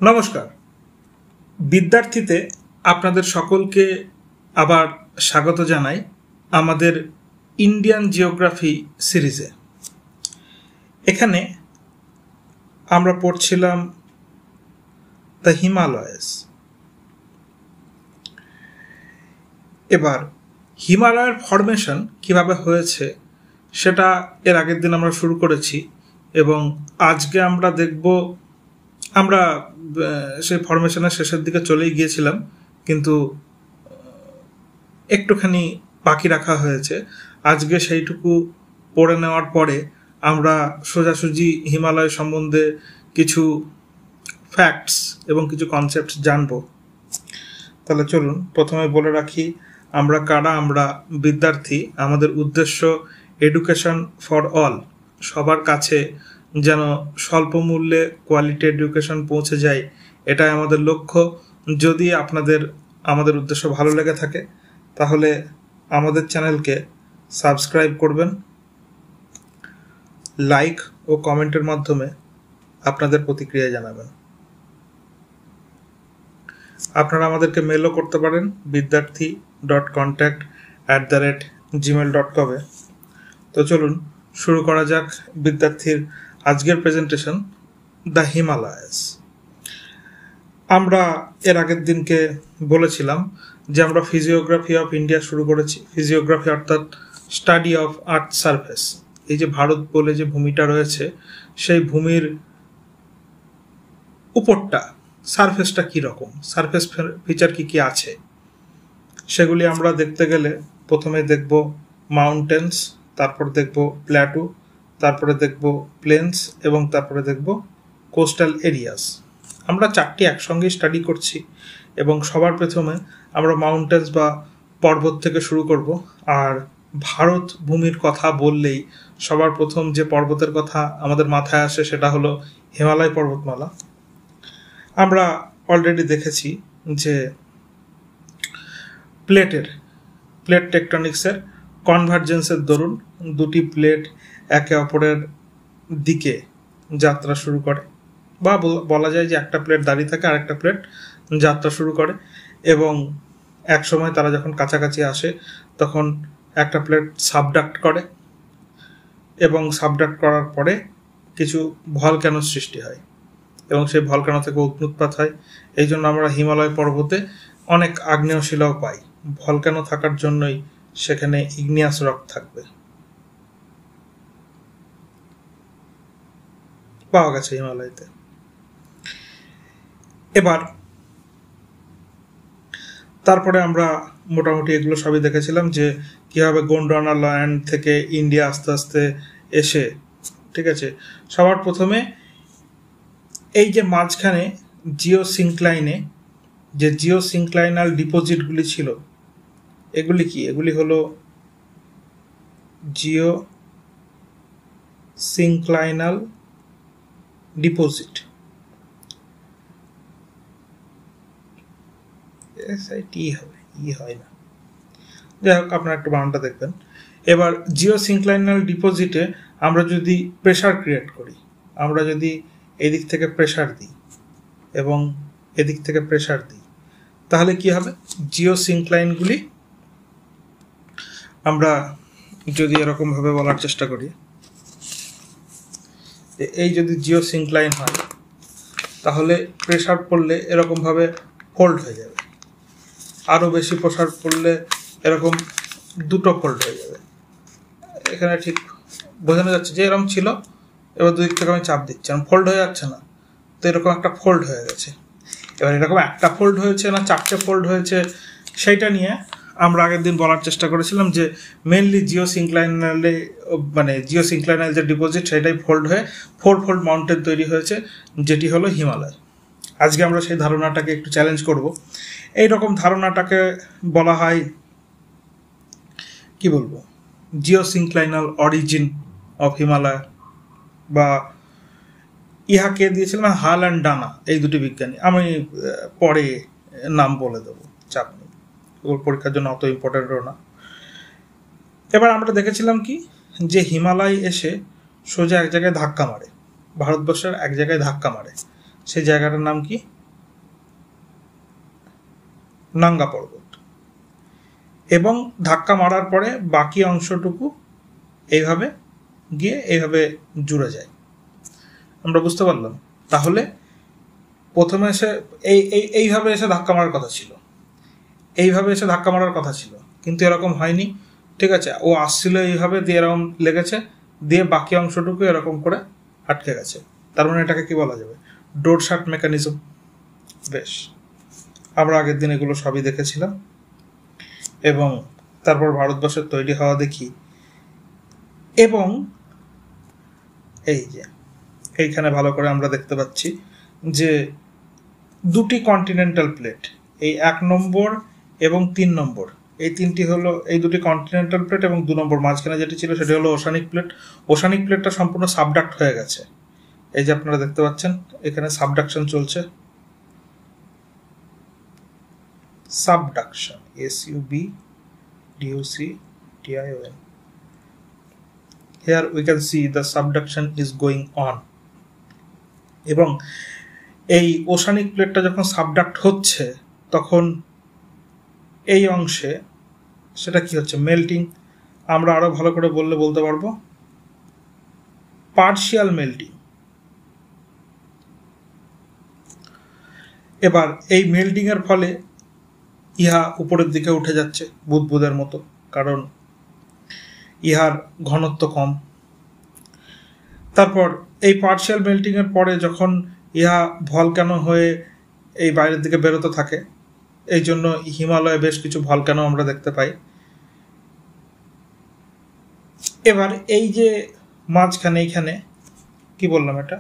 নমস্কার বিদ্যার্থীতে আপনাদের সকলকে আবার স্বাগত জানাই আমাদের ইন্ডিয়ান জিওগ্রাফি সিরিজে। এখানে আমরা পড়ছিলাম দ্য হিমালয়াস। এবার হিমালয়ের ফরমেশন কিভাবে হয়েছে সেটা এর আগের দিন আমরা শুরু করেছি এবং আজকে আমরা দেখব। আমরা সেই ফরমেশনের শেষের দিকে চলেই গিয়েছিলাম, কিন্তু একটুখানি বাকি রাখা হয়েছে। আজকে সেইটুকু পড়ে নেওয়ার পরে আমরা সোজাসুজি হিমালয় সম্বন্ধে কিছু ফ্যাক্টস এবং কিছু কনসেপ্টস জানব। তাহলে চলুন প্রথমে বলে রাখি আমরা কারা। আমরা বিদ্যার্থী। আমাদের উদ্দেশ্য এডুকেশন ফর অল, সবার কাছে যেন স্বল্প মূল্যে কোয়ালিটি এডুকেশন পৌঁছে যায়, এটাই আমাদের লক্ষ্য। যদি আপনাদের আমাদের উদ্দেশ্য ভালো লেগে থাকে তাহলে আমাদের চ্যানেলকে সাবস্ক্রাইব করবেন, লাইক ও কমেন্টের মাধ্যমে আপনাদের প্রতিক্রিয়া জানাবেন। আপনারা আমাদেরকে মেলও করতে পারেন vidyarthi.contact@gmail.com-এ। তো চলুন শুরু করা যাক বিদ্যার্থীর আজকের প্রেজেন্টেশন, দ্য হিমালয়াস। আমরা এর আগের দিনকে বলেছিলাম যে আমরা ফিজিওগ্রাফি অফ ইন্ডিয়া শুরু করেছি। ফিজিওগ্রাফি অর্থাৎ স্টাডি অফ আর্থ সারফেস। এই যে ভারত বলে যে ভূমিটা রয়েছে, সেই ভূমির উপরটা, সারফেসটা কীরকম, সারফেস ফিচার কী কী আছে, সেগুলি আমরা দেখতে গেলে প্রথমে দেখব মাউন্টেন্স, তারপর দেখব প্ল্যাটু, তারপরে দেখব প্লেন্স এবং তারপরে দেখব কোস্টাল এরিয়াস। আমরা চারটি একসঙ্গে স্টাডি করছি এবং সবার প্রথমে আমরা মাউন্টেন্স বা পর্বত থেকে শুরু করব। আর ভারত ভূমির কথা বললেই সবার প্রথম যে পর্বতের কথা আমাদের মাথায় আসে সেটা হলো হিমালয় পর্বতমালা। আমরা অলরেডি দেখেছি যে প্লেট টেকটনিক্সের কনভার্জেন্সের দরুন দুটি প্লেট একে অপরের দিকে যাত্রা শুরু করে, বা বলা যায় যে একটা প্লেট দাঁড়িয়ে থাকে আর একটা প্লেট যাত্রা শুরু করে, এবং এক সময় তারা যখন কাছাকাছি আসে তখন একটা প্লেট সাবডাক্ট করে এবং সাবডাক্ট করার পরে কিছু ভলক্যানো সৃষ্টি হয় এবং সেই ভলক্যানো থেকে অগ্নুৎপাত হয়। এই জন্য আমরা হিমালয় পর্বতে অনেক আগ্নেয় শিলাও পাই। ভলক্যানো থাকার জন্যই সেখানে ইগনিয়াস রক থাকবে, পাওয়া গেছে হিমালয়তে। এবার তারপরে আমরা মোটামুটি এগুলো সবই দেখেছিলাম যে কীভাবে গোন্ডওয়ানা ল্যান্ড থেকে ইন্ডিয়া আস্তে আস্তে এসে, ঠিক আছে। সবার প্রথমে এই যে মাঝখানে জিওসিনক্লাইনাল ডিপোজিটগুলি ছিল, এগুলি কি? এগুলি হলো জিওসিনক্লাইনাল ডিপোজিট। হয় না, যাই হোক আপনারা একটু বানানটা দেখবেন। এবার জিওসিনক্লাইনাল ডিপোজিটে আমরা যদি প্রেসার ক্রিয়েট করি, আমরা যদি এদিক থেকে প্রেসার দিই এবং এদিক থেকে প্রেসার দিই, তাহলে কি হবে? জিওসিনক্লাইনগুলি আমরা যদি এরকমভাবে বলার চেষ্টা করি, এই যদি জিওসিনক্লাইন হয় তাহলে প্রেসার পড়লে এরকমভাবে ফোল্ড হয়ে যাবে, আরও বেশি প্রেসার পড়লে এরকম দুটো ফোল্ড হয়ে যাবে। এখানে ঠিক বোঝানো যাচ্ছে যে এরকম ছিল, এবার দুদিক থেকে আমি চাপ দিচ্ছি, ফোল্ড হয়ে যাচ্ছে না, তো এরকম একটা ফোল্ড হয়ে গেছে। এবার এরকম একটা ফোল্ড হয়েছে না চারটে ফোল্ড হয়েছে, সেইটা নিয়ে আমরা আগের দিন বলার চেষ্টা করেছিলাম যে মেনলি জিওসিনক্লাইনাল যে ডিপোজিট সেটাই ফোল্ড হয়ে 4 ফোল্ড মাউন্টেন তৈরি হয়েছে, যেটি হলো হিমালয়। আজকে আমরা সেই ধারণাটাকে একটু চ্যালেঞ্জ করব। এইরকম ধারণাটাকে বলা হয়, কি বলবো, জিওসিনক্লাইনাল অরিজিন অফ হিমালয়, বা ইহাকে দিয়েছিলাম হাল অ্যান্ড ডানা, এই দুটি বিজ্ঞানী। আমি পরে নাম বলে দেবো, চাপ নেই, ওর পরীক্ষার জন্য অত ইম্পর্টেন্টও না। এবার আমরা দেখেছিলাম কি, যে হিমালয় এসে সোজা এক জায়গায় ধাক্কা মারে, ভারতবর্ষের এক জায়গায় ধাক্কা মারে, সেই জায়গাটার নাম কি? নাঙ্গা পর্বত। এবং ধাক্কা মারার পরে বাকি অংশটুকু এইভাবে গিয়ে এইভাবে জুড়ে যায়। আমরা বুঝতে পারলাম? তাহলে প্রথমে এসে এইভাবে এসে ধাক্কা মারার কথা ছিল, এইভাবে এসে ধাক্কা মারার কথা ছিল, কিন্তু এরকম হয়নি। ঠিক আছে, ও আসছিল এইভাবে, দিয়ে এরকম লেগেছে, দিয়ে বাকি অংশটুকু এরকম করে আটকে গেছে। তার মানে এটাকে কি বলা যাবে? ডোর শাট মেকানিজম। বেশ, আমরা আগের দিন এগুলো সবই দেখেছিলাম। এবং তারপর ভারতবর্ষের তৈরি হওয়া দেখি। এবং এই যে এইখানে ভালো করে আমরা দেখতে পাচ্ছি যে দুটি কন্টিনেন্টাল প্লেট, এই 1 নম্বর এবং 3 নম্বর, এই তিনটি হলো, এই দুটি কন্টিনেন্টাল প্লেট, এবং 2 নম্বর মাঝখানে যেটি ছিল সেটি হলো ওশানিক প্লেট। ওশানিক প্লেটটা সম্পূর্ণ সাবডাক্ট হয়ে গেছে। এই যে আপনারা দেখতে পাচ্ছেন এখানে সাবডাকশন চলছে। Subduction, SUBDUCTION. Here we can see the subduction is going on. এবং এই ওশানিক প্লেটটা যখন সাবডাক্ট হচ্ছে তখন এই অংশে সেটা কি হচ্ছে? মেল্টিং। আমরা আরো ভালো করে বলতে পারবো পার্শিয়াল মেল্টিং। এবার এই মেল্টিং এর ফলে ইহা উপরের দিকে উঠে যাচ্ছে বুদবুদের মতো, কারণ ইহার ঘনত্ব কম। তারপর এই পার্শিয়াল মেল্টিং এর পরে যখন ইহা ভলক্যানো হয়ে এই বাইরের দিকে বেরোতে থাকে, এই জন্য হিমালয়ে বেশ কিছু ভলক্যানো আমরা দেখতে পাই। এবার এই যে মাঝখানে এইখানে কি বললাম, এটা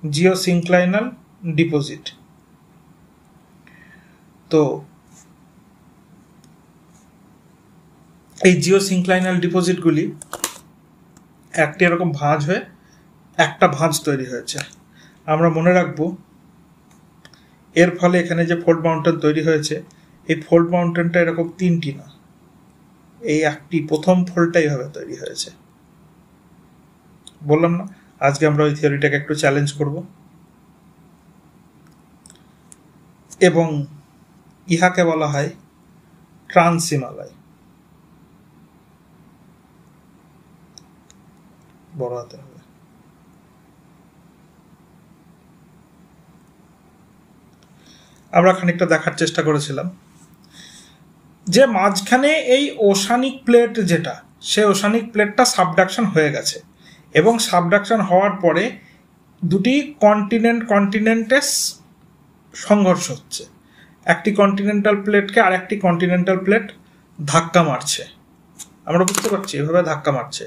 জিওসিনক্লাইনাল ডিপোজিট। তো এই জিওসিনক্লাইনাল ডিপোজিটগুলি একটি এরকম ভাঁজ হয়ে একটা ভাঁজ তৈরি হয়েছে। আমরা মনে রাখবো এর ফলে এখানে যে ফোল্ড মাউন্টেন তৈরি হয়েছে, এই ফোল্ড মাউন্টেনটা এরকম তিনটি না, এই একটি প্রথম ফোল্ডটা এইভাবে তৈরি হয়েছে। বললাম না, আজকে আমরা ওই থিওরিটাকে একটু চ্যালেঞ্জ করব। এবং ইহাকে বলা হয় ট্রান্স হিমালয়, বড় হাতে হবে। আমরা খানিকটা দেখার চেষ্টা করেছিলাম যে মাঝখানে এই ওশানিক প্লেট যেটা, সেই ওশানিক প্লেটটা সাবডাকশন হয়ে গেছে, এবং সাবডাকশন হওয়ার পরে দুটি কন্টিনেন্টের সংঘর্ষ হচ্ছে। একটি কন্টিনেন্টাল প্লেটকে আর একটি কন্টিনেন্টাল প্লেট ধাক্কা মারছে। আমরা বুঝতে পারছি এভাবে ধাক্কা মারছে,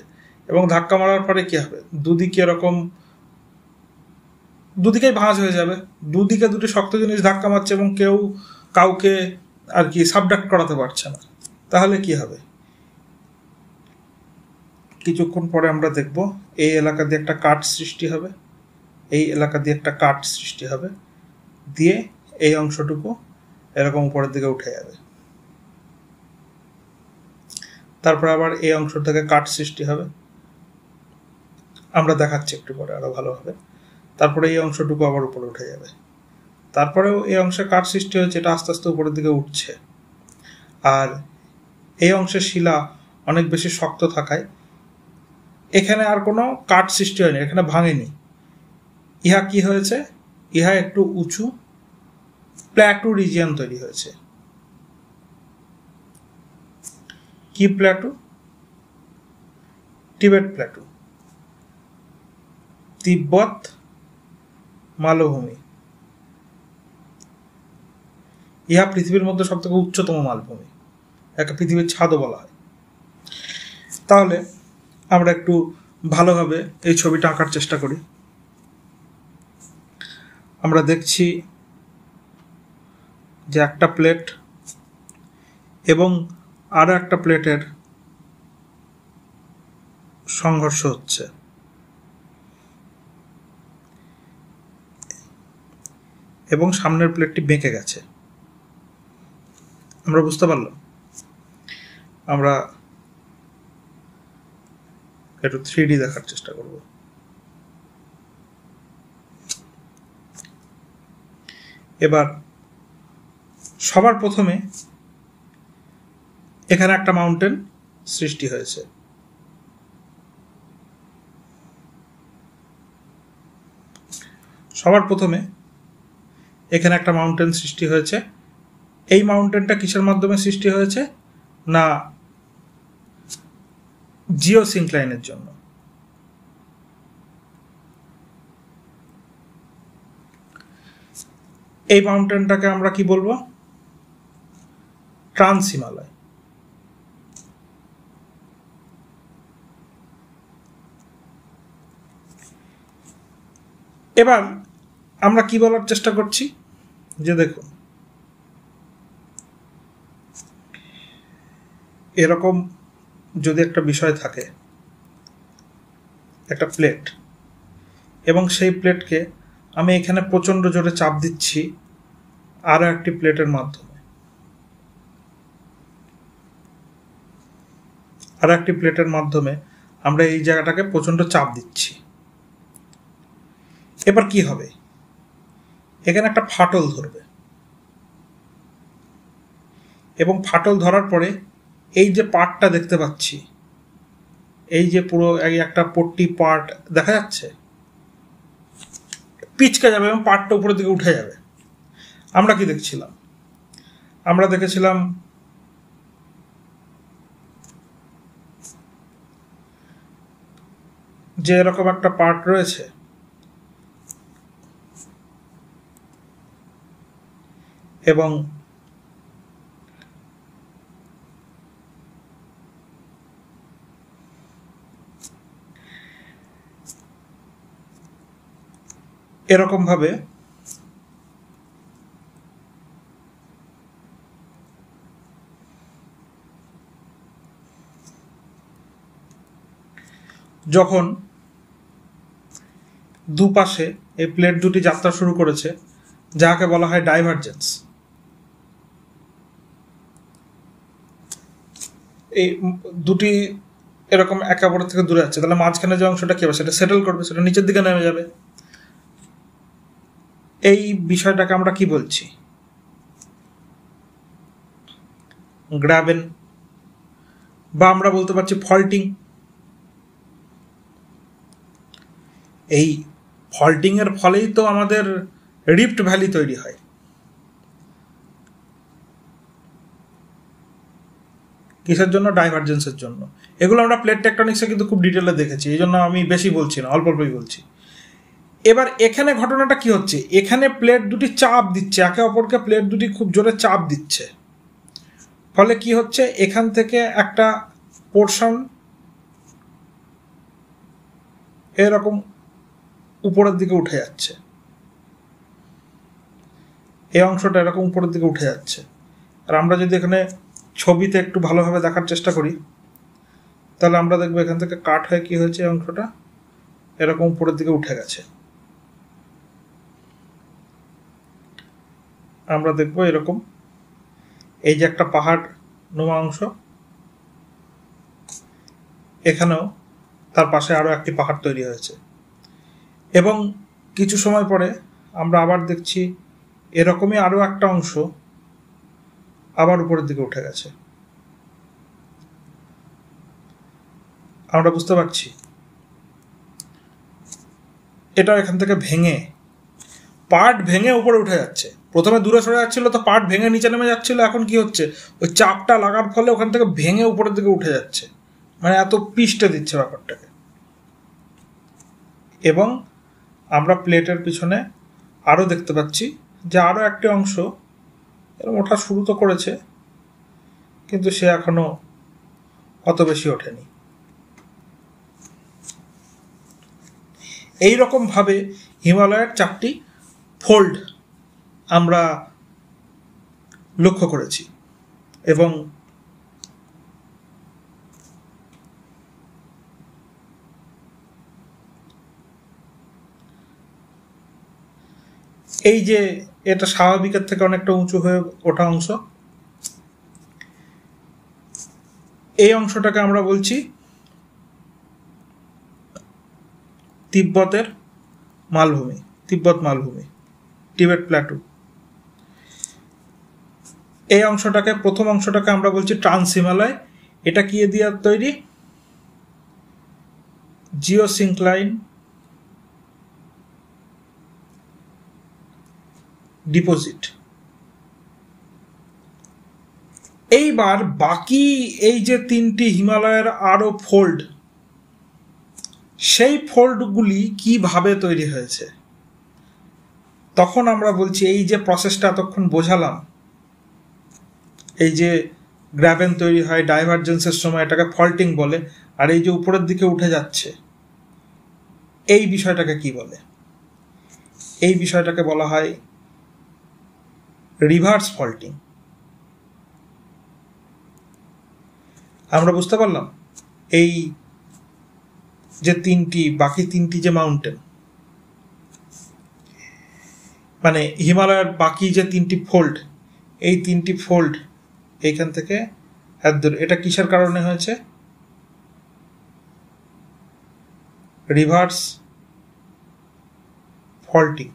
এবং ধাক্কা মারার পরে কি হবে? দুদিকে এরকম, দুদিকেই ভাঁজ হয়ে যাবে। দুদিকে দুটি শক্ত জিনিস ধাক্কা মারছে এবং কেউ কাউকে আর কি সাবডাক্ট করাতে পারছে না। তাহলে কি হবে? কিছুক্ষণ পরে আমরা দেখব এই এলাকা দিয়ে একটা কাট সৃষ্টি হবে, এই এলাকা দিয়ে একটা কাট সৃষ্টি হবে, দিয়ে এই অংশটুকু এরকম উপরের দিকে উঠে যাবে। তারপর আবার এই অংশ থেকে কাট সৃষ্টি হবে, আমরা দেখাচ্ছি একটু পরে আরো ভালোভাবে। তারপরে এই অংশটুকু আবার উপরে উঠে যাবে। তারপরেও এই অংশে কাট সৃষ্টি হয়েছে, এটা আস্তে আস্তে উপরের দিকে উঠছে। আর এই অংশের শিলা অনেক বেশি শক্ত থাকায় এখানে আর কোনো কাট সৃষ্টি হয়নি, এখানে ভাঙেনি। ইহা কি হয়েছে? ইহা একটু উঁচু প্ল্যাটু রিজিয়ন তৈরি হয়েছে। কি প্ল্যাটু? টিবেট প্ল্যাটু, তিব্বত মালভূমি। ইহা পৃথিবীর মধ্যে সব থেকে উচ্চতম মালভূমি, একে পৃথিবীর ছাদও বলা হয়। তাহলে আমরা একটু ভালোভাবে এই ছবিটা আঁকার চেষ্টা করি। আমরা দেখছি যে একটা প্লেট এবং আরো একটা প্লেটের সংঘর্ষ হচ্ছে, এবং সামনের প্লেটটি বেঁকে গেছে। আমরা বুঝতে পারলাম। আমরা একটু 3D দেখার চেষ্টা করব। এবার সবার প্রথমে এখানে একটা মাউন্টেন সৃষ্টি হয়েছে। সবার প্রথমে এখানে একটা মাউন্টেন সৃষ্টি হয়েছে। এই মাউন্টেনটা কিসের মাধ্যমে সৃষ্টি হয়েছে? না জিওসিনক্লাইনের জন্য। এই মাউন্টেনটাকে আমরা কি বলবো? ট্রান্স হিমালয়। এবার আমরা কি বলার চেষ্টা করছি যে দেখুন, এরকম যদি একটা বিষয় থাকে, একটা প্লেট, এবং সেই প্লেটকে আমি এখানে প্রচণ্ড জোরে চাপ দিচ্ছি আরও একটি প্লেটের মাধ্যমে, আরও একটি প্লেটের মাধ্যমে আমরা এই জায়গাটাকে প্রচণ্ড চাপ দিচ্ছি। এবার কি হবে? এখানে একটা ফাটল ধরবে, এবং ফাটল ধরার পরে এই যে পার্টটা দেখতে পাচ্ছি, এই যে পুরো এই একটা পট্টি পার্ট দেখা যাচ্ছে, পিচকে যাবে এবং পার্টটা উপরের দিকে উঠে যাবে। আমরা কি দেখছিলাম? আমরা দেখেছিলাম যে এরকম একটা পার্ট রয়েছে, এবং এরকম ভাবে যখন দুপাশে এই প্লেট দুটি যাত্রা শুরু করেছে, যাকে বলা হয় ডাইভারজেন্স, এই দুটি এরকম একে অপরের থেকে দূরে যাচ্ছে, তাহলে মাঝখানে যে অংশটা কি হবে? সেটা সেটেল করবে, সেটা নিচের দিকে নেমে যাবে। এই বিষয়টাকে আমরা কি বলছি? গ্র্যাবেন, বা আমরা বলতে পারছি ফল্টিং। এই ফল্টিং এর ফলেই তো আমাদের রিফট ভ্যালি তৈরি হয়। কিসের জন্য? ডাইভারজেন্সের জন্য। এগুলো আমরা প্লেট টেকটনিক্সে কিন্তু খুব ডিটেলে দেখেছি, এই জন্য আমি বেশি বলছি না, অল্প অল্পই বলছি। এবার এখানে ঘটনাটা কি হচ্ছে? এখানে প্লেট দুটি চাপ দিচ্ছে, একে অপরকে প্লেট দুটি খুব জোরে চাপ দিচ্ছে, ফলে কি হচ্ছে? এখান থেকে একটা পোর্শন এরকম উপরের দিকে উঠে যাচ্ছে, এই অংশটা এরকম উপরের দিকে উঠে যাচ্ছে। আর আমরা যদি এখানে ছবিতে একটু ভালোভাবে দেখার চেষ্টা করি, তাহলে আমরা দেখবো এখান থেকে কাট হয়ে কি হয়েছে, এই অংশটা এরকম উপরের দিকে উঠে গেছে। আমরা দেখবো এরকম এই যে একটা পাহাড় নোমা অংশ, এখানেও তার পাশে আরো একটি পাহাড় তৈরি হয়েছে, এবং কিছু সময় পরে আমরা আবার দেখছি এরকমই আরো একটা অংশ আবার উপরের দিকে উঠে গেছে। আমরা বুঝতে পারছি এটা এখান থেকে ভেঙে, পার্ট ভেঙে উপরে উঠে যাচ্ছে। প্রথমে দূরে সরে যাচ্ছিল, তো পার্ট ভেঙে নিচে নেমে যাচ্ছিল, এখন কি হচ্ছে? ওই চাপটা লাগার ফলে ওখান থেকে ভেঙে উপরের দিকে উঠে যাচ্ছে, মানে এত পিষ্টে দিচ্ছে ব্যাপারটাকে। এবং আমরা প্লেটের পিছনে আরো দেখতে পাচ্ছি যে আরো একটি অংশ এরকম ওঠা শুরু তো করেছে, কিন্তু সে এখনো অত বেশি ওঠেনি। এইরকম ভাবে হিমালয়ের 4টি ফোল্ড আমরা লক্ষ্য করেছি, এবং এই যে এটা স্বাভাবিকের থেকে অনেকটা উঁচু হয়ে ওঠা অংশ, এই অংশটাকে আমরা বলছি তিব্বতের মালভূমি, তিব্বত মালভূমি, টিবেট প্ল্যাটু। এই অংশটাকে, প্রথম অংশটাকে আমরা বলছি ট্রান্স হিমালয়। এটা কি দিয়ে তৈরি? জিওসিনক্লাইন ডিপোজিট। এইবার বাকি এই যে তিনটি হিমালয়ের আরো ফোল্ড, সেই ফোল্ডগুলি কিভাবে তৈরি হয়েছে, তখন আমরা বলছি এই যে প্রসেসটা এতক্ষণ বোঝালাম, এই যে গ্র্যাবেন তৈরি হয় ডাইভারজেন্সের সময়, এটাকে ফল্টিং বলে, আর এই যে উপরের দিকে উঠে যাচ্ছে এই বিষয়টাকে কি বলে? এই বিষয়টাকে বলা হয় রিভার্স ফল্টিং। আমরা বুঝতে পারলাম এই যে বাকি তিনটি যে মাউন্টেন, মানে হিমালয়ের বাকি যে তিনটি ফোল্ড, এই তিনটি ফোল্ড এইখান থেকে এটা কিসের কারণে হয়েছে? Reverse faulting.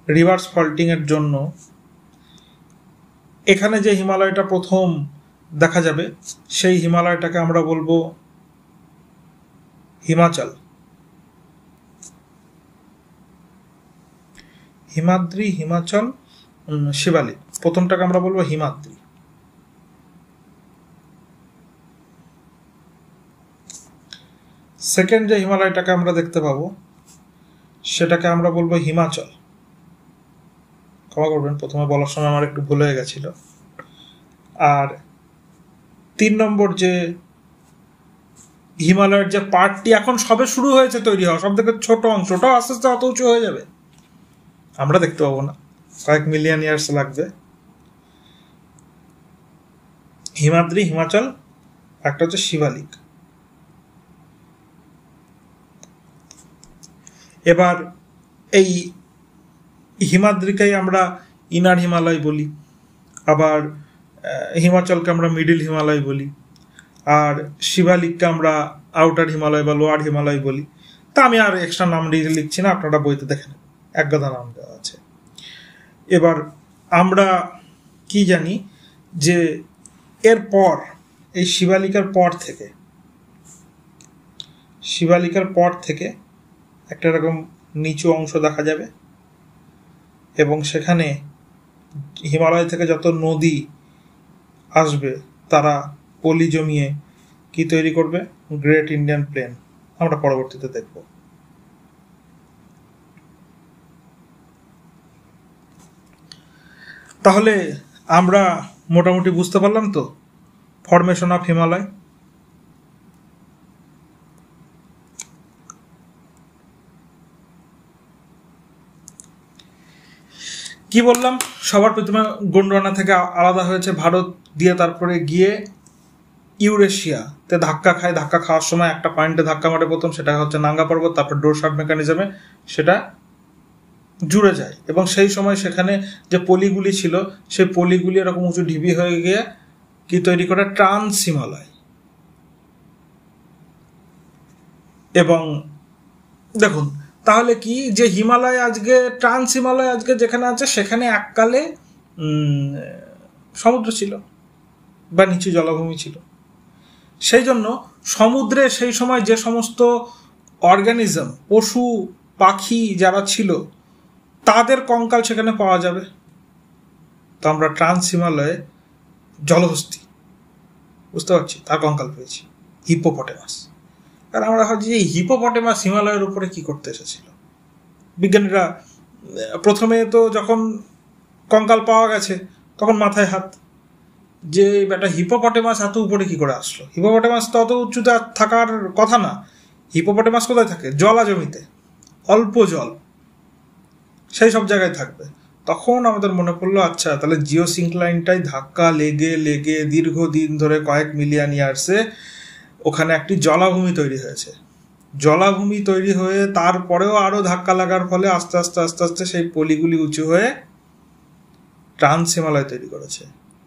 রিভার্স ফল্টিং এর জন্য এখানে যে হিমালয়টা প্রথম দেখা যাবে সেই হিমালয়টাকে আমরা বলবো হিমাচল, হিমাদ্রি, হিমাচল, শিবালিক। প্রথমটাকে আমরা বলবো হিমাদ্রি। সেকেন্ড যে হিমালয়টাকে আমরা দেখতে পাবো সেটাকে আমরা বলবো হিমাচল। ক্ষমা করবেন, প্রথমে বলার সময় আমার একটু ভুল হয়ে গেছিল। আর 3 নম্বর যে হিমালয়ের যে পার্টটি এখন সবে শুরু হয়েছে তৈরি হওয়া, সব থেকে ছোট অংশটাও আস্তে আস্তে অত উঁচু হয়ে যাবে, আমরা দেখতে পাবো না, কয়েক মিলিয়ন ইয়ার্স লাগবে। হিমাদ্রি, হিমাচল, একটা হচ্ছে শিবালিক। এবার এই হিমাদ্রিকেই আমরা ইনার হিমালয় বলি, আবার হিমাচলকে আমরা মিডিল হিমালয় বলি, আর শিবালিককে আমরা আউটার হিমালয় বা লোয়ার হিমালয় বলি। তা আমি আর এক্সট্রা নাম লিখছি না, আপনারা বইতে দেখেন, এক গাদা নাম দেওয়া আছে। এবার আমরা কি জানি যে এরপর এই শিবালিকার পর থেকে একটা এরকম নিচু অংশ দেখা যাবে, এবং সেখানে হিমালয় থেকে যত নদী আসবে তারা পলি জমিয়ে কি তৈরি করবে? Great Indian plain. আমরা পরবর্তীতে দেখব। তাহলে আমরা মোটামুটি বুঝতে পারলাম তো ফরমেশন অফ হিমালয়। কি বললাম? সবার প্রথমে গোন্ডওয়ানা থেকে আলাদা হয়েছে ভারত দিয়ে, তারপরে গিয়ে ইউরেশিয়াতে ধাক্কা খাওয়ার সময় একটা পয়েন্টে ধাক্কা মারে প্রথম, সেটা হচ্ছে নাঙ্গা পর্বত, তারপর ডোরশার্ট মেকানিজমে সেটা জুড়ে যায়, এবং সেই সময় সেখানে যে পলিগুলি ছিল সেই পলিগুলি এরকম উঁচু ঢিবি হয়ে গিয়ে কি তৈরি করে? ট্রান্স হিমালয়। এবং দেখুন তাহলে কি, যে হিমালয় আজকে, ট্রান্স হিমালয় আজকে যেখানে আছে সেখানে এককালে সমুদ্র ছিল বা নিচু জলাভূমি ছিল। সেই জন্য সমুদ্রে সেই সময় যে সমস্ত অর্গানিজম, পশু পাখি যারা ছিল তাদের কঙ্কাল সেখানে পাওয়া যাবে। তো আমরা ট্রান্স হিমালয়ে জলহস্তী, বুঝতে পারছি, তার কঙ্কাল পেয়েছি, হিপোপটেমাস। আর আমরা ভাবছি যে হিপোপটেমাস হিমালয়ের উপরে কি করতে এসেছিল? বিজ্ঞানীরা প্রথমে তো যখন কঙ্কাল পাওয়া গেছে তখন মাথায় হাত, যে বেটা হিপোপটেমাস এত উপরে কি করে আসলো? হিপোপটেমাস তো অত উঁচুতে থাকার কথা না। হিপোপটেমাস কোথায় থাকে? জলা জমিতে, অল্প জল, সেই সব জায়গায় থাকবে। তখন আমাদের মনে পড়লো, আচ্ছা তাহলে জিওসিনক্লাইনটাই ধাক্কা লেগে লেগে দীর্ঘদিন ধরে কয়েক মিলিয়ন ইয়ার্সে ওখানে একটি জলাভূমি তৈরি হয়েছে। জলাভূমি তৈরি হয়ে তারপরেও আরো ধাক্কা লাগার ফলে আস্তে আস্তে আস্তে আস্তে সেই পলিগুলি উঁচু হয়ে ট্রান্স হিমালয় তৈরি করেছে।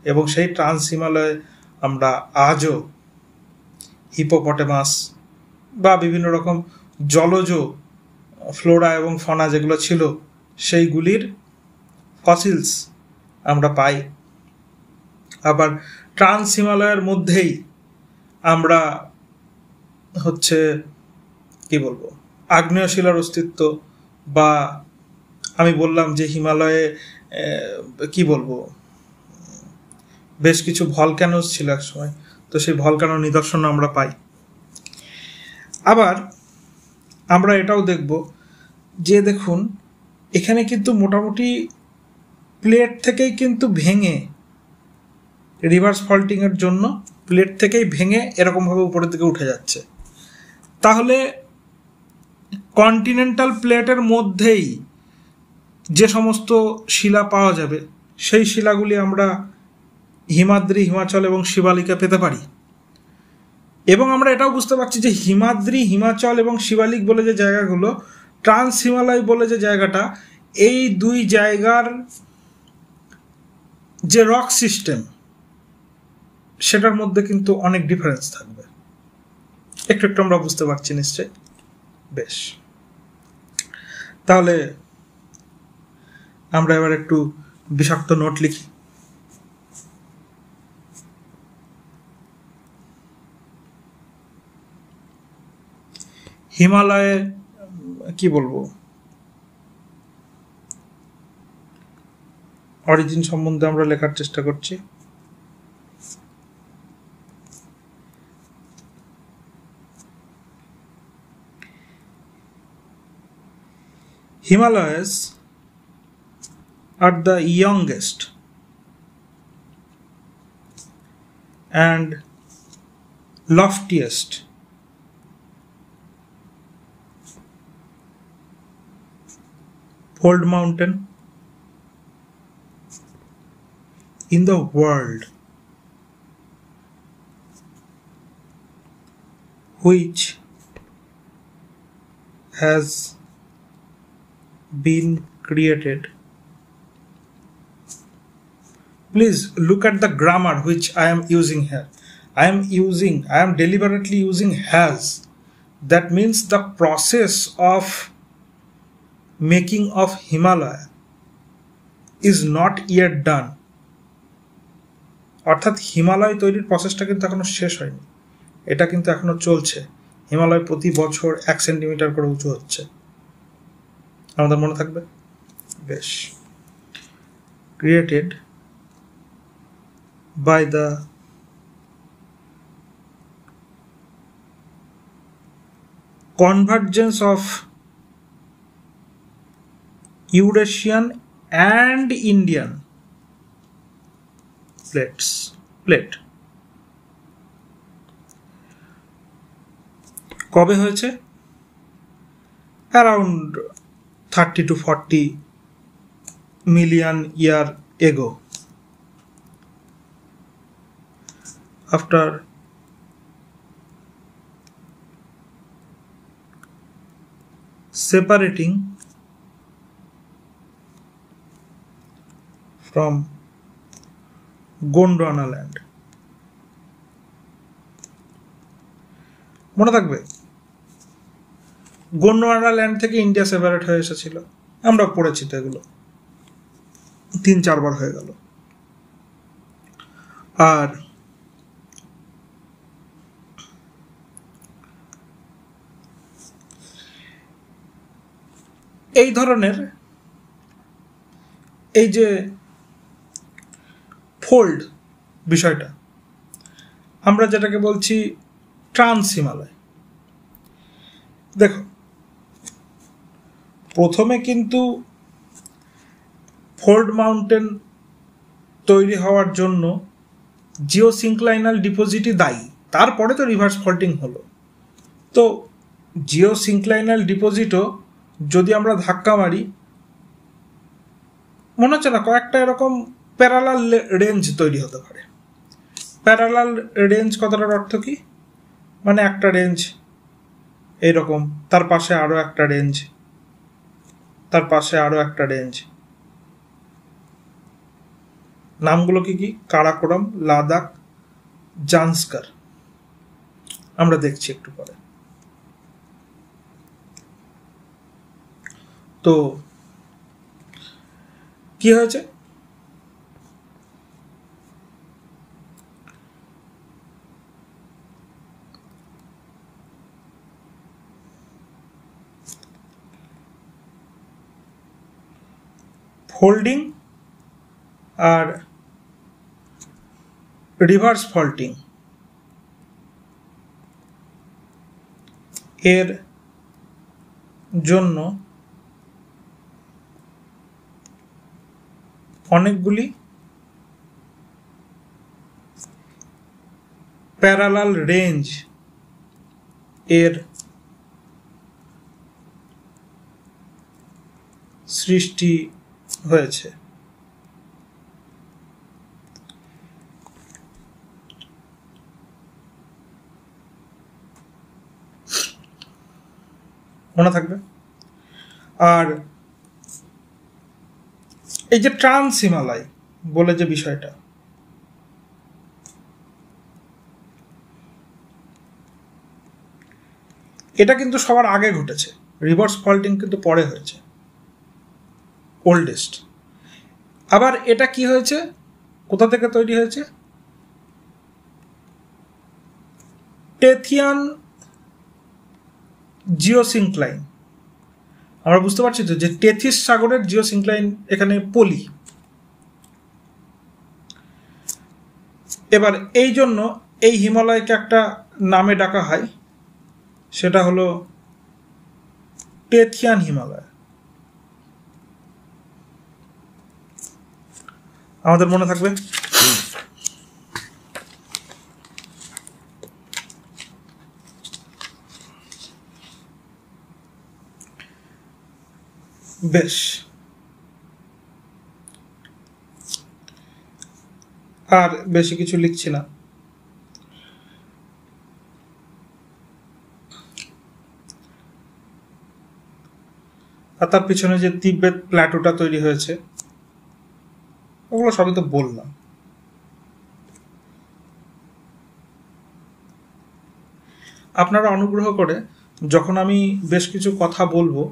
এবং সেই ট্রান্স হিমালয়ে আমরা আজও হিপোপটেমাস বা বিভিন্ন রকম জলজ ফ্লোরা এবং ফনা যেগুলো ছিল সেইগুলির ফসিলস আমরা পাই। আবার ট্রান্স হিমালয়ের মধ্যেই আমরা হচ্ছে কি বলবো আগ্নেয় শিলার অস্তিত্ব, বা আমি বললাম যে হিমালয়ে কি বলবো বেশ কিছু ভলক্যানোস ছিল এক সময়, তো সেই ভলক্যানো নিদর্শন আমরা পাই। আবার আমরা এটাও দেখব যে দেখুন এখানে কিন্তু মোটামুটি প্লেট থেকেই কিন্তু ভেঙে, রিভার্স ফল্টিং এর জন্য প্লেট থেকেই ভেঙে এরকমভাবে উপরের দিকে উঠে যাচ্ছে। তাহলে কন্টিনেন্টাল প্লেটের মধ্যেই যে সমস্ত শিলা পাওয়া যাবে সেই শিলাগুলি আমরা হিমাদ্রি, হিমাচল এবং শিবালিকে পেতে পারি। এবং আমরা এটাও বুঝতে পারছি যে হিমাদ্রি, হিমাচল এবং শিবালিক বলে যে জায়গাগুলো, ট্রান্স হিমালয় বলে যে জায়গাটা, এই দুই জায়গার যে রক সিস্টেম সেটার মধ্যে কিন্তু অনেক ডিফারেন্স থাকবে। একটু একটু আমরা বুঝতে পারছি নিশ্চয়। বেশ, তাহলে আমরা এবার একটু বিষাক্ত নোট লিখি। হিমালয়ে কি বলবো অরিজিন সম্বন্ধে আমরা লেখার চেষ্টা করছি। Himalayas are the youngest and loftiest fold mountain in the world, which has been created. Please look at the grammar which I am using here. I am deliberately using has. That means the process of making of Himalaya is not yet done. অর্থাৎ হিমালয় তৈরির প্রসেসটা কিন্তু এখনো শেষ হয়নি, এটা কিন্তু এখনো চলছে। হিমালয় প্রতি বছর 1 সেন্টিমিটার করে উঁচু হচ্ছে, আমাদের মনে থাকবে। বেশ, created by the convergence of Eurasian and Indian plate। কবে হয়েছে? Around 30 to 40 million year ago, after separating from Gondwana land। মনে থাকবে গোন্ডওয়ানা ল্যান্ড থেকে ইন্ডিয়া সেপারেট হয়ে এসেছিল, আমরা পড়েছি তো এগুলো 3-4 বার হয়ে গেল। আর এই ধরনের এই যে ফোল্ড বিষয়টা, আমরা যেটাকে বলছি ট্রান্স হিমালয়। দেখো প্রথমে কিন্তু ফোল্ড মাউন্টেন তৈরি হওয়ার জন্য জিওসিনক্লাইনাল ডিপোজিটই দায়ী, তারপরে তো রিভার্স ফল্টিং হলো। তো জিওসিনক্লাইনাল ডিপোজিটও যদি আমরা ধাক্কা মারি, মনে হচ্ছে না কয়েকটা এরকম প্যারালাল রেঞ্জ তৈরি হতে পারে। প্যারালাল রেঞ্জ কথাটার অর্থ কি? মানে একটা রেঞ্জ এইরকম, তার পাশে আরো একটা রেঞ্জ, তার পাশে আরো একটা রেঞ্জ। নামগুলো কি কি? কারাকোরাম, লাদাখ, জান্সকার, আমরা দেখছি একটু পরে। তো কি হয়েছে? ফোল্ডিং আর রিভার্স ফল্টিং এর জন্য অনেকগুলি প্যারালাল রেঞ্জ এর সৃষ্টি হয়েছে। মনে থাকবে। আর এই যে ট্রান্স হিমালয় বলে যে বিষয়টা, এটা কিন্তু সবার আগে ঘটেছে, রিভার্স ফল্টিং কিন্তু পরে হয়েছে, ওল্ডেস্ট। আবার এটা কি হয়েছে, কোথা থেকে তৈরি হয়েছে? টেথিয়ান জিওসিনক্লাইন। আমরা বুঝতে পারছি তো যে টেথিস সাগরের জিওসিনক্লাইন এখানে পলি। এবার এই জন্য এই হিমালয়কে একটা নামে ডাকা হয়, সেটা হলো টেথিয়ান হিমালয়। আমাদের মনে থাকবে। বেশ, আর বেশি কিছু লিখছি না। আর তার পিছনে যে তিব্বত প্ল্যাটোটা তৈরি হয়েছে, ওগুলো সবই তো বললাম। আপনারা অনুগ্রহ করে যখন আমি বেশ কিছু কথা বলবো,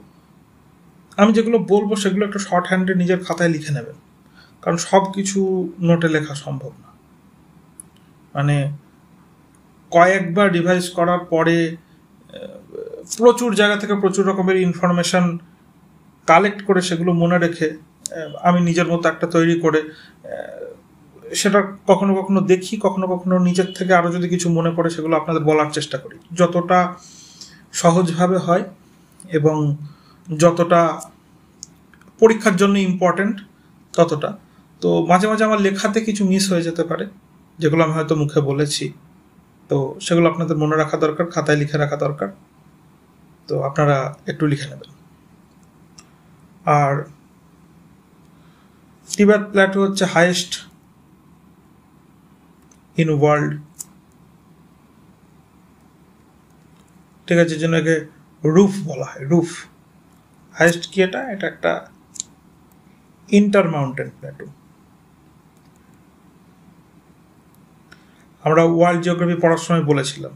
আমি যেগুলো বলবো সেগুলো একটু শর্ট হ্যান্ডে নিজের খাতায় লিখে নেবেন, কারণ সব কিছু নোটে লেখা সম্ভব না। মানে কয়েকবার রিভাইজ করার পরে প্রচুর জায়গা থেকে প্রচুর রকমের ইনফরমেশন কালেক্ট করে সেগুলো মনে রেখে আমি নিজের মতো একটা তৈরি করে সেটা কখনো কখনো দেখি, কখনো কখনো নিজের থেকে আরও যদি কিছু মনে পড়ে সেগুলো আপনাদের বলার চেষ্টা করি, যতটা সহজভাবে হয় এবং যতটা পরীক্ষার জন্য ইম্পর্টেন্ট ততটা। তো মাঝে মাঝে আমার লেখাতে কিছু মিস হয়ে যেতে পারে, যেগুলো আমি হয়তো মুখে বলেছি, তো সেগুলো আপনাদের মনে রাখা দরকার, খাতায় লিখে রাখা দরকার। তো আপনারা একটু লিখে নেবেন। আর তিব্বত প্ল্যাটো হচ্ছে হাইয়েস্ট ইন ওয়ার্ল্ড, ঠিক আছে, যেন একে রুফ বলা হয়, রুফ। হাইয়েস্ট কি এটা? এটা একটা ইন্টার মাউন্টেন প্ল্যাটো। আমরা ওয়ার্ল্ড জিওগ্রাফি পড়ার সময় বলেছিলাম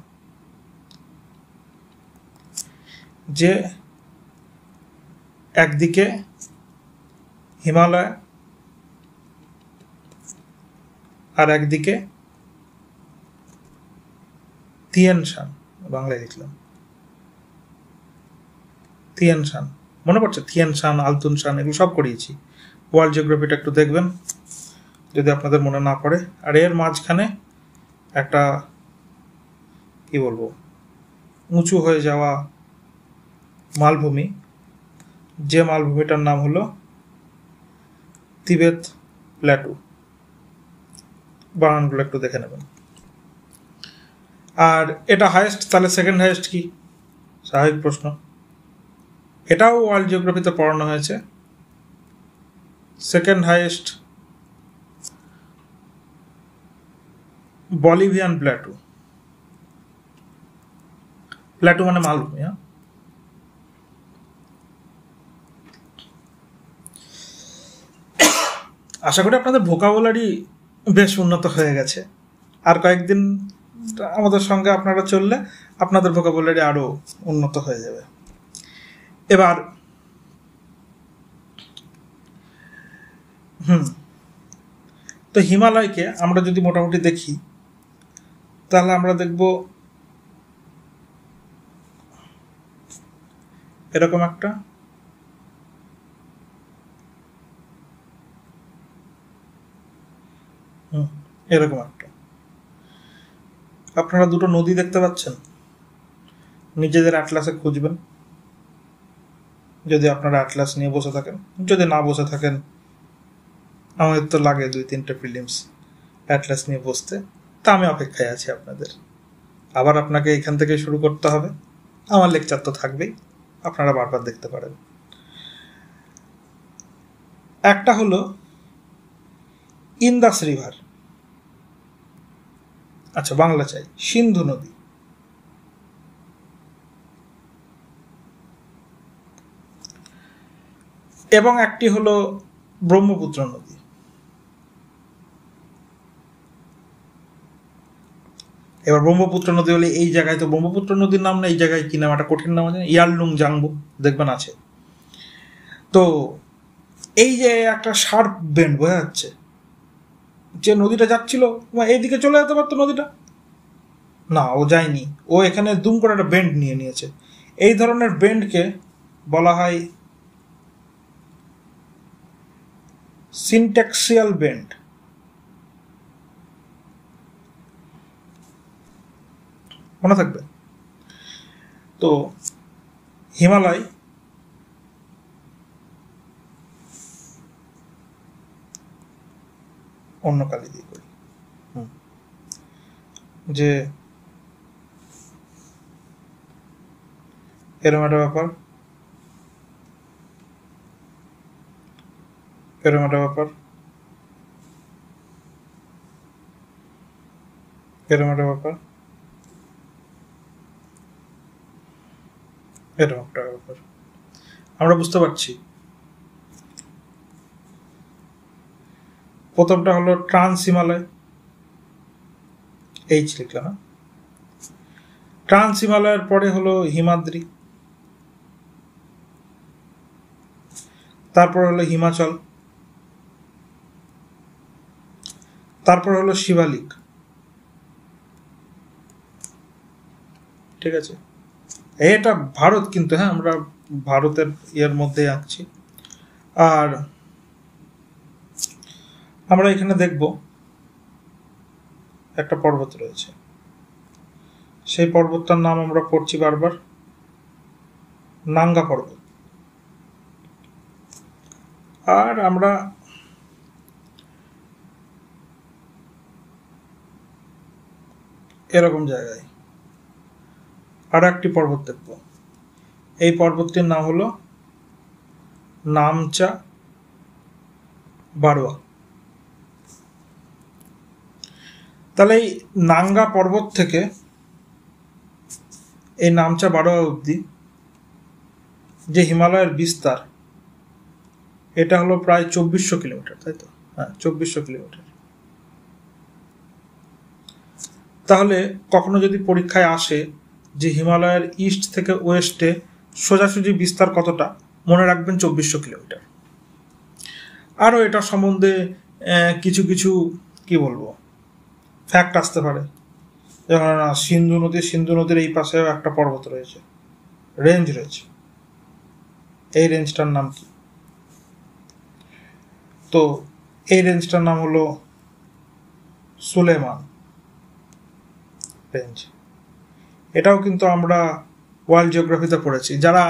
যে একদিকে হিমালয় আর একদিকে তিয়েন শান, বাংলায় লিখলাম তিয়েন শান, মনে পড়ছে? তিয়েন শান, আলতুন শান, এগুলো সব করিয়েছি। ওয়ার্ল্ড জিওগ্রাফিটা একটু দেখবেন যদি আপনাদের মনে না পড়ে। আর এর মাঝখানে একটা কি বলবো, উঁচু হয়ে যাওয়া মালভূমি, যে মালভূমিটার নাম হলো তিব্বত প্ল্যাটো। বানানগুলো একটু দেখে নেবেন। আর এটা হাইয়েস্ট, তাহলে সেকেন্ড হাইয়েস্ট কি? স্বাভাবিক প্রশ্ন। এটাও ওয়ার্ল্ড জিওগ্রাফিতে পড়ানো হয়েছে। Second highest Bolivian Plato. Plato মানে মালভূমি। হ্যাঁ, আশা করি আপনাদের ভোকাবুলারি বেশ উন্নত হয়ে গেছে। আর কয়েকদিন আমাদের সঙ্গে আপনারা চললে আপনাদের ভোকাবুলারি আরো উন্নত হয়ে যাবে। এবার তো হিমালয়কে আমরা যদি মোটামুটি দেখি তাহলে আমরা দেখব এরকম একটা এরকম একটা আপনারা দুটো নদী দেখতে পাচ্ছেন। নিজেদের অ্যাটলাসে খুঁজবেন, যদি আপনারা অ্যাটলাস নিয়ে বসে থাকেন। যদি না বসে থাকেন, আমাদের তো লাগে 2-3টে ফিলিমস অ্যাটলাস নিয়ে বসতে, তা আমি অপেক্ষায় আছি আপনাদের। আবার আপনাকে এখান থেকে শুরু করতে হবে, আমার লেকচার তো থাকবেই, আপনারা বারবার দেখতে পারেন। একটা হলো ইন্দাস রিভার, আচ্ছা বাংলা চাই, সিন্ধু নদী। এবং একটি হলো ব্রহ্মপুত্র নদী। এবার ব্রহ্মপুত্র নদী হলে এই জায়গায় তো ব্রহ্মপুত্র নদীর নাম না, এই জায়গায় কি নাম, একটা কঠিন নাম আছে, ইয়ারলুং জাংবু দেখবেন আছে। তো এই যে একটা শার্প বেন্ড বোঝা যাচ্ছে, যে নদীটা যাচ্ছিল এইদিকে চলে যেতে পারতো নদীটা, না ও যায়নি, ও এখানে দুম করে একটা বেন্ড নিয়ে নিয়েছে। এই ধরনের বেন্ডকে বলা হয় সিনট্যাক্সিয়াল বেন্ড। মনে থাকবে। তো হিমালয় অন্য কালি দিয়ে করি, যে এরম একটা ব্যাপার, এরম একটা ব্যাপার, এরম একটা ব্যাপার, এরম একটা ব্যাপার। আমরা বুঝতে পারছি। প্রথমটা হলো ট্রান্স হিমালয়, এইচ লিখলাম না। ট্রান্স হিমালয়ের পরে হলো হিমাদ্রি, তারপর হলো হিমাচল, তারপর হলো শিবালিক। ঠিক আছে, এটা ভারত কিন্তু, হ্যাঁ আমরা ভারতের ইয়ের মধ্যে আঁকছি। আর আমরা এখানে দেখব একটা পর্বত রয়েছে, সেই পর্বতটার নাম আমরা পড়ছি বারবার, নাঙ্গা পর্বত। আর আমরা এরকম জায়গায় আর একটি পর্বত দেখব, এই পর্বতটির নাম হলো নামচা বারোয়া। তাহলে এই নাঙ্গা পর্বত থেকে এই নামচা বারোয়া অবধি যে হিমালয়ের বিস্তার, এটা হলো প্রায় 2400 কিলোমিটার, তাই তো? হ্যাঁ, 2400 কিলোমিটার। তাহলে কখনো যদি পরীক্ষায় আসে যে হিমালয়ের ইস্ট থেকে ওয়েস্টে সোজাসুজি বিস্তার কতটা, মনে রাখবেন 2400 কিলোমিটার। আরও এটা সম্বন্ধে কিছু কিছু কি বলবো ফ্যাক্ট আসতে পারে, যেমন সিন্ধু নদীর এই পাশেও একটা পর্বত রয়েছে, রেঞ্জ রয়েছে, এই রেঞ্জটার নাম কি? তো এই রেঞ্জটার নাম হলো সুলেমান রেঞ্জ। এটাও কিন্তু আমরা ওয়ার্ল্ড জিওগ্রাফিতে পড়েছি। যারা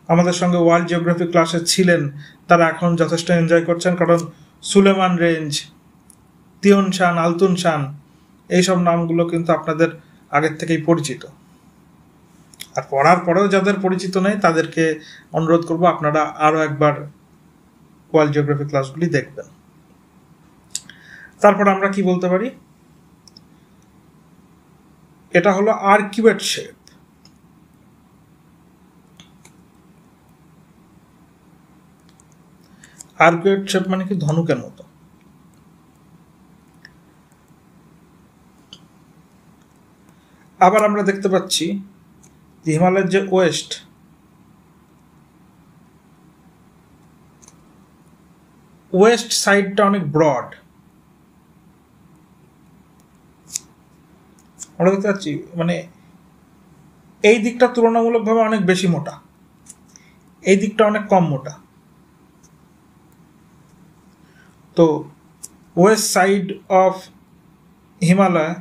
আমাদের সঙ্গে ওয়ার্ল্ড জিওগ্রাফি ক্লাসে ছিলেন তারা এখন যথেষ্ট এনজয় করছেন, কারণ সুলেমান রেঞ্জ, তিয়নশান, আলতুনশান, এইসব নামগুলো কিন্তু আপনাদের আগের থেকেই পরিচিত। আর পড়ার পরেও যাদের পরিচিত নেই তাদেরকে অনুরোধ করব আপনারা আরও একবার ওয়ার্ল্ড জিওগ্রাফি ক্লাসগুলি দেখবেন। তারপর আমরা কি বলতে পারি, এটা হলো আর্কিউয়েট শেপ। আর্কিউয়েট শেপ মানে কি ধনুকের মতো। আবার আমরা দেখতে পাচ্ছি হিমালয়ের যে ওয়েস্ট, ওয়েস্ট সাইডটা অনেক ব্রড, আমরা দেখতে পাচ্ছি মানে এই দিকটা তুলনামূলকভাবে অনেক বেশি মোটা, এই দিকটা অনেক কম মোটা। তো ওয়েস্ট সাইড অফ হিমালয়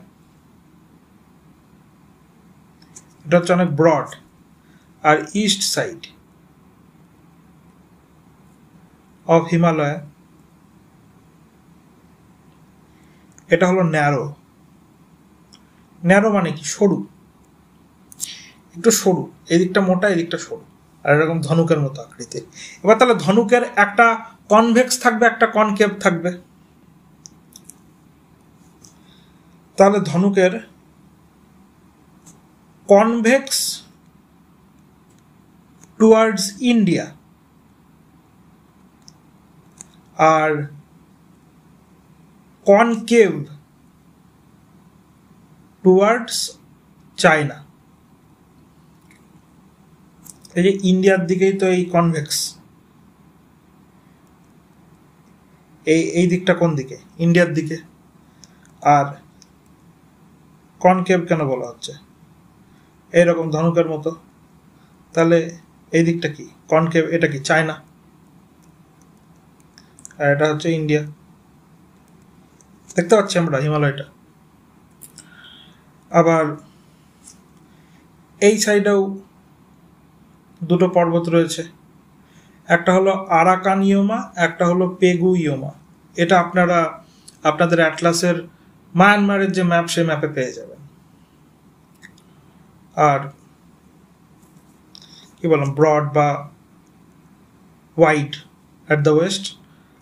এটা হচ্ছে অনেক ব্রড, আর ইস্ট সাইড অফ হিমালয় এটা হলো ন্যারো। ন্যারো মানে কি? সরু, একটু সরু, এদিকটা মোটা এদিকটা সরু, আর এরকম ধনুকের মতো আকৃতির। এবার তাহলে ধনুকের একটা কনভেক্স থাকবে, একটা কনকেভ থাকবে। তাহলে ধনুকের কনভেক্স টুয়ার্ডস ইন্ডিয়া আর কনকেভ টুয়ার্ডস চায়না। এই যে ইন্ডিয়ার দিকেই তো এই কনভেক্স, এই দিকটা কোন দিকে? ইন্ডিয়ার দিকে। আর কনকেভ কেন বলা হচ্ছে? এইরকম ধনুকের মতো। তাহলে এই দিকটা কি? কনকেভ। এটা কি? চায়না। আর এটা হচ্ছে ইন্ডিয়া। দেখতে পাচ্ছি আমরা হিমালয়টা। আবার এই সাইডেও দুটো পর্বত রয়েছে, একটা হলো আরাকানিয়মা, একটা হলো পেগুইয়মা। এটা আপনারা আপনাদের অ্যাটলাসের মায়ানমারের যে ম্যাপ, সেই ম্যাপে পেয়ে যাবেন। আর কি বললাম, ব্রড বা ওয়াইড অ্যাট দ্য ওয়েস্ট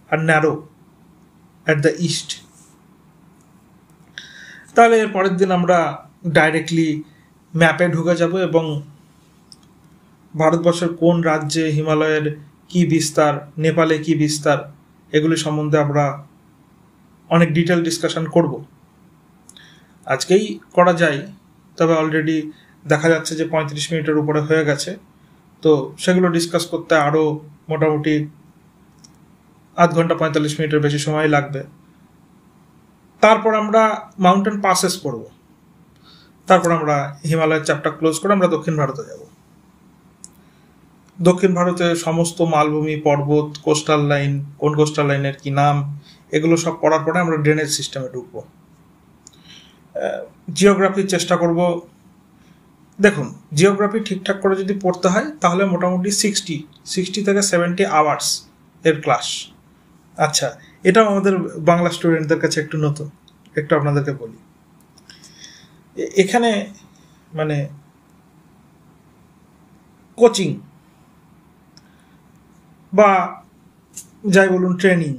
আর ন্যারো অ্যাট দ্য ইস্ট। তাহলে এর পরের দিন আমরা ডাইরেক্টলি ম্যাপে ঢুকে যাব এবং ভারতবর্ষের কোন রাজ্যে হিমালয়ের কি বিস্তার, নেপালে কি বিস্তার, এগুলি সম্বন্ধে আমরা অনেক ডিটেল ডিসকাশন করব। আজকেই করা যায়, তবে অলরেডি দেখা যাচ্ছে যে 35 মিনিটের উপরে হয়ে গেছে। তো সেগুলো ডিসকাস করতে আরও মোটামুটি আধ ঘন্টা 45 মিনিটের বেশি সময় লাগবে। তারপর আমরা মাউন্টেন পাসেস পড়ব, তারপর আমরা হিমালয়ের চ্যাপ্টার ক্লোজ করে আমরা দক্ষিণ ভারতে যাব। দক্ষিণ ভারতে সমস্ত মালভূমি, পর্বত, কোস্টাল লাইন, কোন কোস্টাল লাইনের কি নাম, এগুলো সব পড়ার পরে আমরা ড্রেনেজ সিস্টেমে ঢুকবো। জিওগ্রাফির চেষ্টা করব। দেখুন, জিওগ্রাফি ঠিকঠাক করে যদি পড়তে হয় তাহলে মোটামুটি 60 থেকে 70 আওয়ার্স এর ক্লাস। আচ্ছা, এটাও আমাদের বাংলা স্টুডেন্টদের কাছে একটু নতুন, একটু আপনাদেরকে বলি। এখানে মানে কোচিং বা যাই বলুন ট্রেনিং,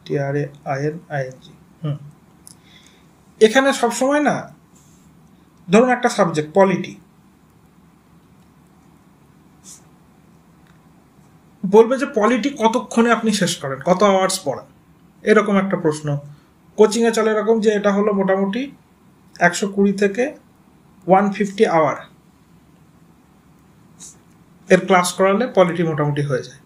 TRAINING, এখানে সবসময় না, ধরুন একটা সাবজেক্ট পলিটি, বলবে যে পলিটি কতক্ষণে আপনি শেষ করেন, কত আওয়ার্স পড়ান, এরকম একটা প্রশ্ন কোচিংয়ে চলে। এরকম যে এটা হলো মোটামুটি 120 থেকে 150 আওয়ার এর ক্লাস করালে পলিটি মোটামুটি হয়ে যায়।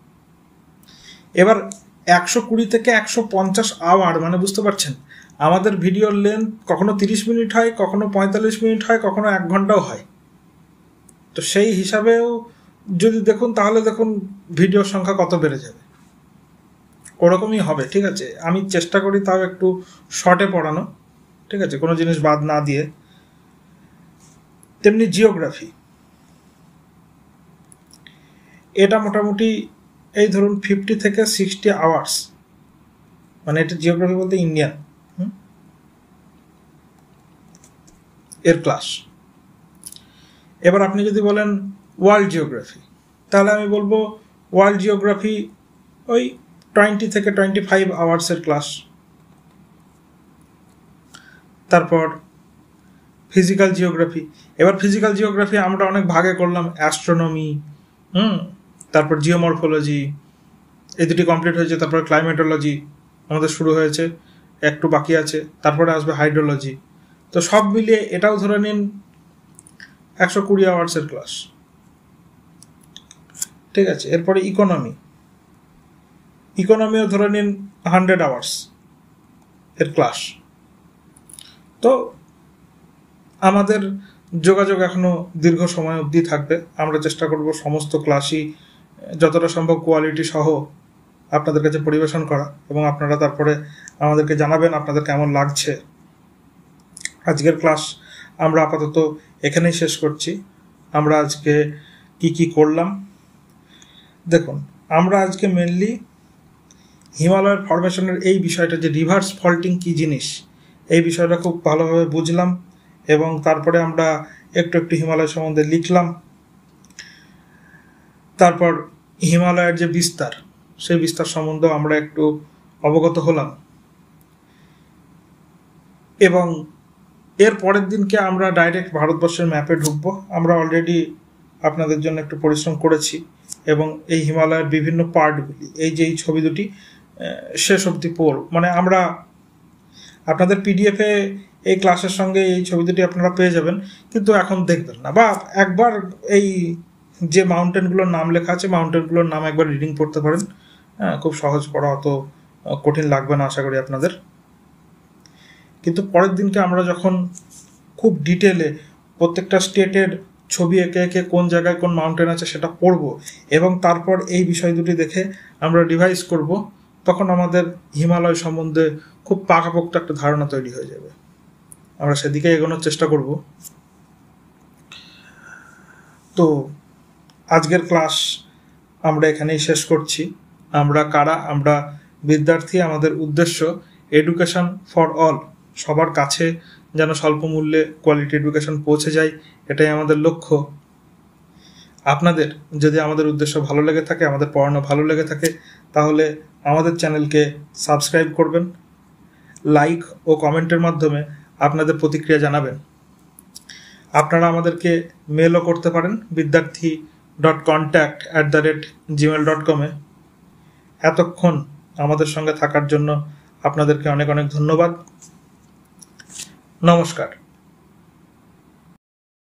এবার 120 থেকে 150 আওয়ার মানে বুঝতে পারছেন, আমাদের ভিডিওর লেন্থ কখনো 30 মিনিট হয়, কখনো 45 মিনিট হয়, কখনো 1 ঘন্টাও হয়। তো সেই হিসাবেও যদি দেখুন তাহলে দেখুন ভিডিওর সংখ্যা কত বেড়ে যাবে, ওরকমই হবে। ঠিক আছে, আমি চেষ্টা করি তাও একটু শর্টে পড়ানো, ঠিক আছে, কোনো জিনিস বাদ না দিয়ে। তেমনি জিওগ্রাফি, এটা মোটামুটি এই ধরুন 50 থেকে 60 আওয়ার্স, মানে এটা জিওগ্রাফি বলতে ইন্ডিয়ান এর ক্লাস। এবার আপনি যদি বলেন ওয়ার্ল্ড জিওগ্রাফি, তাহলে আমি বলবো ওয়ার্ল্ড জিওগ্রাফি ওই 20 থেকে 25 আওয়ার্সের ক্লাস। তারপর ফিজিক্যাল জিওগ্রাফি। এবার ফিজিক্যাল জিওগ্রাফি আমরা অনেক ভাগে করলাম, অ্যাস্ট্রোনমি, তারপর জিওমরফোলজি, এই দুটি কমপ্লিট হয়েছে। তারপর ক্লাইমেটোলজি আমাদের শুরু হয়েছে, একটু বাকি আছে। তারপরে আসবে হাইড্রোলজি। তো সব মিলিয়ে এটাও ধরে নিন 120 আওয়ার্সের ক্লাস। ঠিক আছে। এরপরে ইকোনমিও ধরে নিন 100 আওয়ার্স এর ক্লাস। তো আমাদের যোগাযোগ এখনো দীর্ঘ সময় অবধি থাকবে। আমরা চেষ্টা করব সমস্ত ক্লাসই যতটা সম্ভব কোয়ালিটি সহ আপনাদের কাছে পরিবেশন করা, এবং আপনারা তারপরে আমাদেরকে জানাবেন আপনাদের কেমন লাগছে। আজকের ক্লাস আমরা আপাতত এখানেই শেষ করছি। আমরা আজকে কি করলাম দেখুন। আমরা আজকে মেনলি হিমালয়ের ফরমেশনের এই বিষয়টা, যে রিভার্স ফল্টিং কি জিনিস, এই বিষয়টা খুব ভালোভাবে বুঝলাম, এবং তারপরে আমরা একটু হিমালয় সম্বন্ধে লিখলাম। তারপর হিমালয়ের যে বিস্তার, সেই বিস্তার সম্বন্ধেও আমরা একটু অবগত হলাম, এবং এর পরের দিনকে আমরা ডাইরেক্ট ভারতবর্ষের ম্যাপে ঢুকবো। আমরা অলরেডি আপনাদের জন্য একটু পরিশ্রম করেছি, এবং এই হিমালয়ের বিভিন্ন পার্টগুলি, এই যে এই ছবি দুটি শেষ অবধি মানে আমরা আপনাদের পিডিএফে এই ক্লাসের সঙ্গে এই ছবি দুটি আপনারা পেয়ে যাবেন, কিন্তু এখন দেখবেন না, বা একবার এই যে মাউন্টেনগুলোর নাম লেখা আছে মাউন্টেনগুলোর নাম একবার রিডিং পড়তে পারেন। খুব সহজ পড়া, অত কঠিন লাগবে না আশা করি আপনাদের। কিন্তু পরের দিনকে আমরা যখন খুব ডিটেলে প্রত্যেকটা স্টেটের ছবি এঁকে কোন জায়গায় কোন মাউন্টেন আছে সেটা পড়ব, এবং তারপর এই বিষয় দুটি দেখে আমরা রিভাইজ করব, তখন আমাদের হিমালয় সম্বন্ধে খুব পাকাপোক্ত একটা ধারণা তৈরি হয়ে যাবে। আমরা সেদিকে এগোনোর চেষ্টা করব। তো আজকের ক্লাস আমরা এখানেই শেষ করছি। আমরা কারা? আমরা বিদ্যার্থী। আমাদের উদ্দেশ্য এডুকেশন ফর অল, সবার কাছে যেন স্বল্প মূল্যে কোয়ালিটি এডুকেশন পৌঁছে যায়, এটাই আমাদের লক্ষ্য। আপনাদের যদি আমাদের উদ্দেশ্য ভালো লেগে থাকে, আমাদের পড়ানো ভালো লেগে থাকে, তাহলে আমাদের চ্যানেলকে সাবস্ক্রাইব করবেন, লাইক ও কমেন্টের মাধ্যমে আপনাদের প্রতিক্রিয়া জানাবেন। আপনারা আমাদেরকে মেলও করতে পারেন vidyarthi.contact@gmail.com এ। এতক্ষণ আমাদের সঙ্গে থাকার জন্য আপনাদেরকে অনেক ধন্যবাদ। নমস্কার।